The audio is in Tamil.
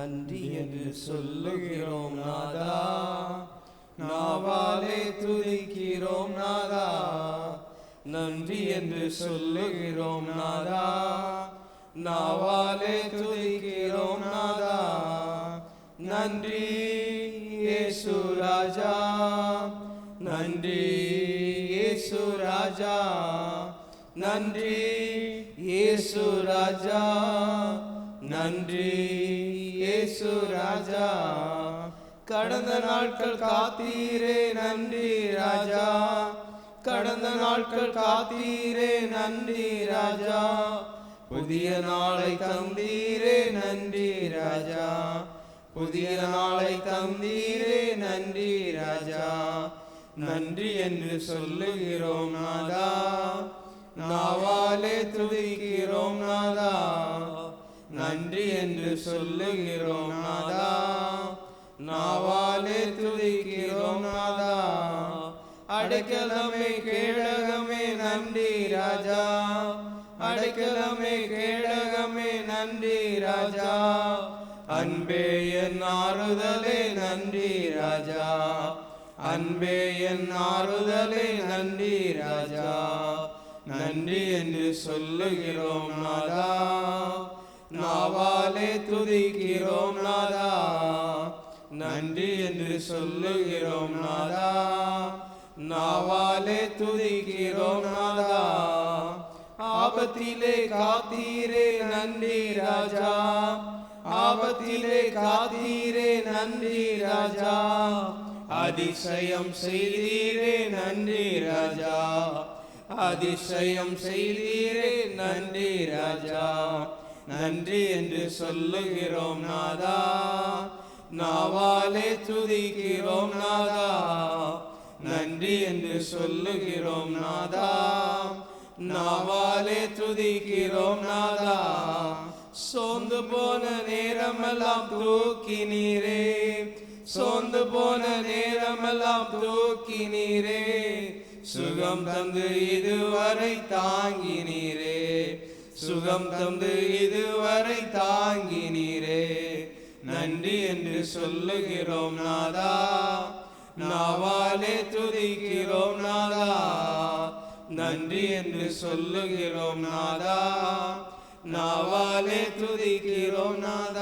நன்றி என்று சொல்லுகிறோம் நாதா. நாவாலே துதிக்கிறோம் நாதா. நன்றி என்று சொல்லுகிறோம் நாதா. நாவாலே துதிக்கிறோம் நாதா. நன்றி இயேசு ராஜா. நன்றி இயேசு ராஜா. நன்றி இயேசு ராஜா. நன்றி இயேசு ராஜா. கடந்த நாட்கள் காத்தீரே நன்றி ராஜா. கடந்த நாட்கள் காத்தீரே நன்றி ராஜா. புதிய நாளை தந்தீரே நன்றி ராஜா. புதிய நாளை தந்தீரே நன்றி ராஜா. நன்றி என்று சொல்லுகிறோம் நாதா. நாவாலே துதிக்கிறோம் நாதா. நன்றி என்று சொல்லுகிறோம் நாதா. நாவாலே துதிக்கிறோம் நாதா. அடைக்கலமே கேடகமே நன்றி ராஜா. அடைக்கலமே கேடகமே நன்றி ராஜா. அன்பே என் ஆறுதலே நன்றி ராஜா. அன்பே என் ஆறுதலே நன்றி ராஜா. நன்றி என்று சொல்லுகிறோம் நாதா. நாவாலே துதிக்கிறோம் நாதா. நன்றி என்று சொல்லுகிறோம் நாதா. நாவாலே துதிக்கிறோம் நாதா. ஆபத்திலே காத்தீரே நன்றி ராஜா. ஆபத்திலே காத்தீரே நன்றி ராஜா. அதிசயம் செய்தீரே நன்றி ராஜா. அதிசயம் செய்தீரே நன்றி ராஜா. நன்றி என்று சொல்லுகிறோம் நாதா. நாவாலே துதிக்கிறோம் நாதா. நன்றி என்று சொல்லுகிறோம் நாதா. நாவாலே துதிக்கிறோம் நாதா. சோர்ந்து போன நேரமெல்லாம் தூக்கினீரே. சோர்ந்து போன நேரமெல்லாம் தூக்கினீரே. சுகம் தந்து இதுவரை தாங்கினீரே. சுகம் தந்து இதுவரை தாங்கினீரே. நன்றி என்று சொல்லுகிறோம் நாதா. நாவாலே துதிக்கிறோம் நாதா. நன்றி என்று சொல்லுகிறோம் நாதா. நாவாலே துதிக்கிறோம் நாதா.